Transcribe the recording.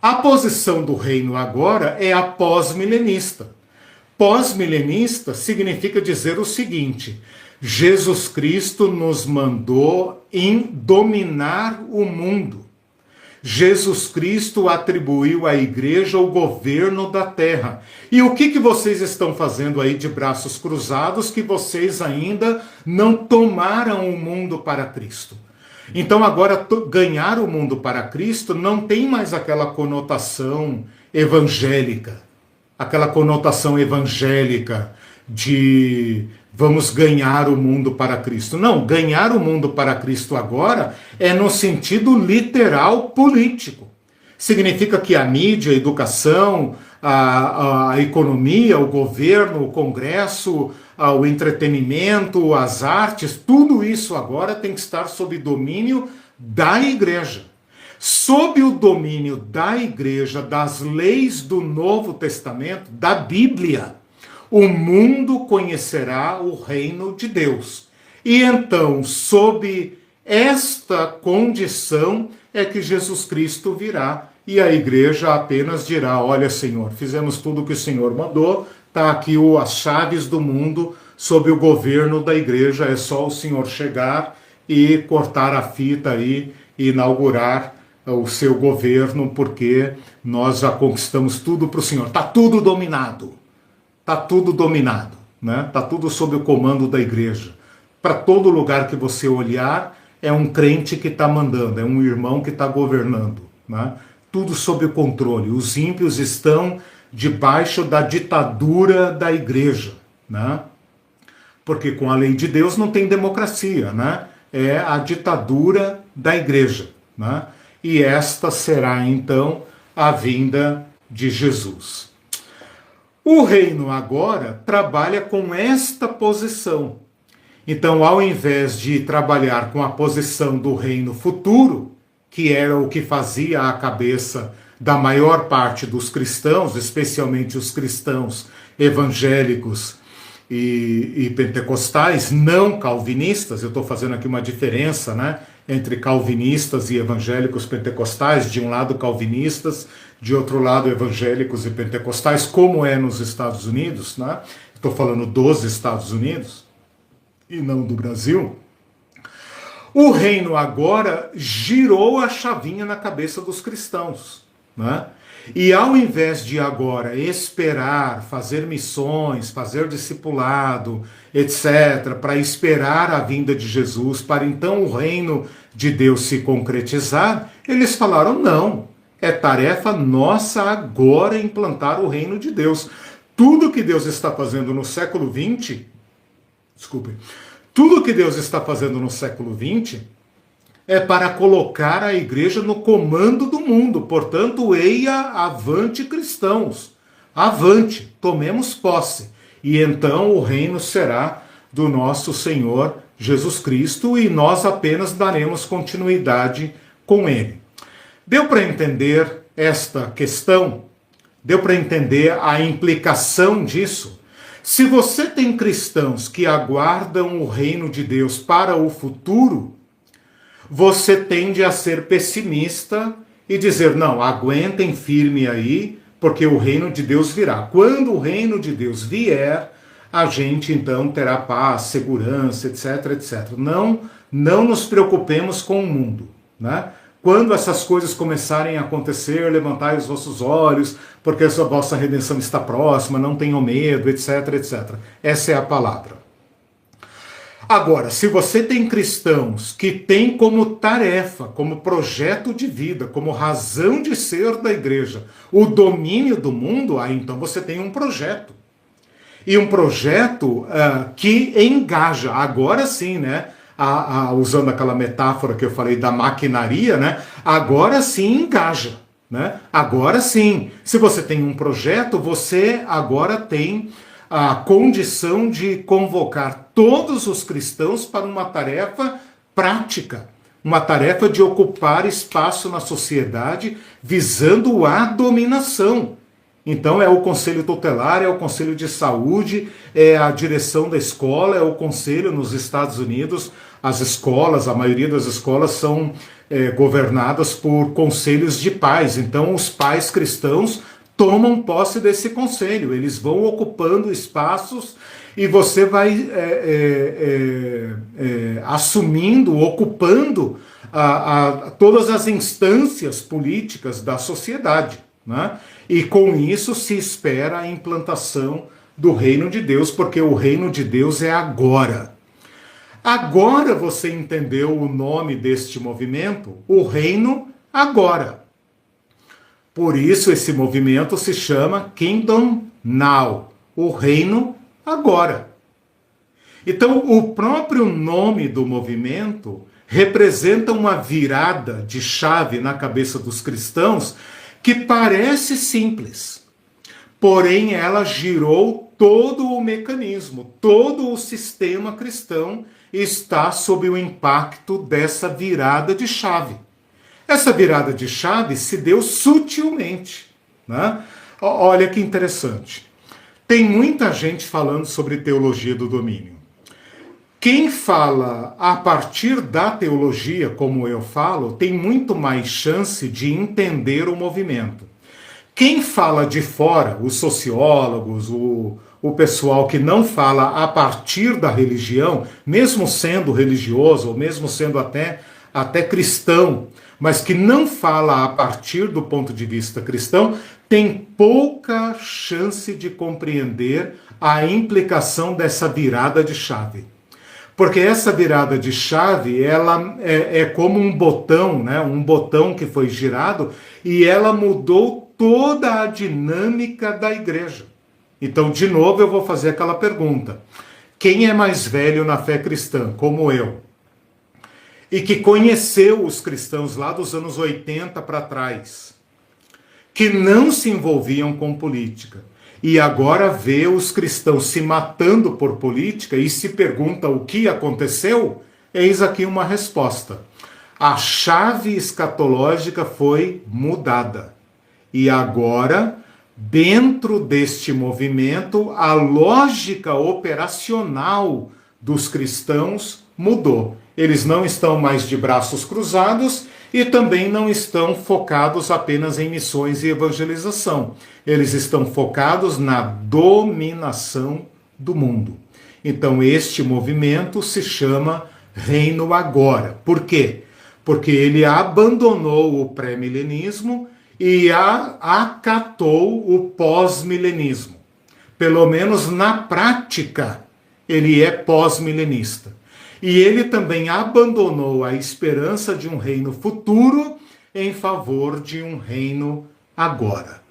A posição do reino agora é a pós-milenista. Pós-milenista significa dizer o seguinte: Jesus Cristo nos mandou em dominar o mundo. Jesus Cristo atribuiu à igreja o governo da terra. E o que vocês estão fazendo aí de braços cruzados que vocês ainda não tomaram o mundo para Cristo? Então agora ganhar o mundo para Cristo não tem mais aquela conotação evangélica. Aquela conotação evangélica de vamos ganhar o mundo para Cristo. Não, ganhar o mundo para Cristo agora é no sentido literal político. Significa que a mídia, a educação, a economia, o governo, o Congresso, o entretenimento, as artes, tudo isso agora tem que estar sob domínio da igreja. Sob o domínio da igreja, das leis do Novo Testamento, da Bíblia, o mundo conhecerá o reino de Deus. E então, sob esta condição, é que Jesus Cristo virá. E a igreja apenas dirá: olha, Senhor, fizemos tudo o que o Senhor mandou, está aqui as chaves do mundo sob o governo da igreja, é só o Senhor chegar e cortar a fita aí e inaugurar o seu governo, porque nós já conquistamos tudo para o Senhor. Está tudo dominado. Está tudo dominado, né? Está tudo sob o comando da igreja. Para todo lugar que você olhar, é um crente que está mandando, é um irmão que está governando, né? Tudo sob o controle. Os ímpios estão debaixo da ditadura da igreja, né? Porque com a lei de Deus não tem democracia, né? É a ditadura da igreja, né? E esta será então a vinda de Jesus. O reino agora trabalha com esta posição. Então, ao invés de trabalhar com a posição do reino futuro, que era o que fazia a cabeça da maior parte dos cristãos, especialmente os cristãos evangélicos e pentecostais, não calvinistas, eu estou fazendo aqui uma diferença, né, entre calvinistas e evangélicos pentecostais, de um lado calvinistas, de outro lado evangélicos e pentecostais, como é nos Estados Unidos, né? Estou falando dos Estados Unidos e não do Brasil. O reino agora girou a chavinha na cabeça dos cristãos, né? E ao invés de agora esperar, fazer missões, fazer discipulado, etc., para esperar a vinda de Jesus, para então o reino de Deus se concretizar, eles falaram: não, é tarefa nossa agora implantar o reino de Deus. Tudo que Deus está fazendo no século XX, tudo que Deus está fazendo no século XX é para colocar a igreja no comando do mundo. Portanto, eia avante cristãos, avante, tomemos posse. E então o reino será do nosso Senhor Jesus Cristo e nós apenas daremos continuidade com ele. Deu para entender esta questão? Deu para entender a implicação disso? Se você tem cristãos que aguardam o reino de Deus para o futuro, você tende a ser pessimista e dizer: não, aguentem firme aí, porque o reino de Deus virá. Quando o reino de Deus vier, a gente então terá paz, segurança, etc, etc. Não nos preocupemos com o mundo, né? Quando essas coisas começarem a acontecer, levantai os vossos olhos, porque a vossa redenção está próxima, não tenham medo, etc, etc. Essa é a palavra. Agora, se você tem cristãos que têm como tarefa, como projeto de vida, como razão de ser da igreja, o domínio do mundo, aí então você tem um projeto. E um projeto que engaja, agora sim, né? Usando aquela metáfora que eu falei da maquinaria, né? Agora sim engaja, né? Agora sim. Se você tem um projeto, você agora tem a condição de convocar todos os cristãos para uma tarefa prática, uma tarefa de ocupar espaço na sociedade visando a dominação. Então é o conselho tutelar, é o conselho de saúde, é a direção da escola, é o conselho nos Estados Unidos, as escolas, a maioria das escolas são governadas por conselhos de pais. Então, os pais cristãos tomam posse desse conselho, eles vão ocupando espaços e você vai assumindo, ocupando todas as instâncias políticas da sociedade, né? E com isso se espera a implantação do reino de Deus, porque o reino de Deus é agora. Agora você entendeu o nome deste movimento? O reino agora. Por isso esse movimento se chama Kingdom Now, o reino agora. Então o próprio nome do movimento representa uma virada de chave na cabeça dos cristãos que parece simples, porém ela girou todo o mecanismo, todo o sistema cristão está sob o impacto dessa virada de chave. Essa virada de chave se deu sutilmente, né? Olha que interessante. Tem muita gente falando sobre teologia do domínio. Quem fala a partir da teologia, como eu falo, tem muito mais chance de entender o movimento. Quem fala de fora, os sociólogos, o pessoal que não fala a partir da religião, mesmo sendo religioso, ou mesmo sendo até cristão, mas que não fala a partir do ponto de vista cristão, tem pouca chance de compreender a implicação dessa virada de chave. Porque essa virada de chave, ela é como um botão, né? Um botão que foi girado e ela mudou toda a dinâmica da igreja. Então, de novo, eu vou fazer aquela pergunta. Quem é mais velho na fé cristã, como eu, e que conheceu os cristãos lá dos anos 80 para trás, que não se envolviam com política, e agora vê os cristãos se matando por política e se pergunta o que aconteceu? Eis aqui uma resposta. A chave escatológica foi mudada. E agora, dentro deste movimento, a lógica operacional dos cristãos mudou. Eles não estão mais de braços cruzados e também não estão focados apenas em missões e evangelização. Eles estão focados na dominação do mundo. Então este movimento se chama Reino Agora. Por quê? Porque ele abandonou o pré-milenismo e acatou o pós-milenismo. Pelo menos na prática, ele é pós-milenista. E ele também abandonou a esperança de um reino futuro em favor de um reino agora.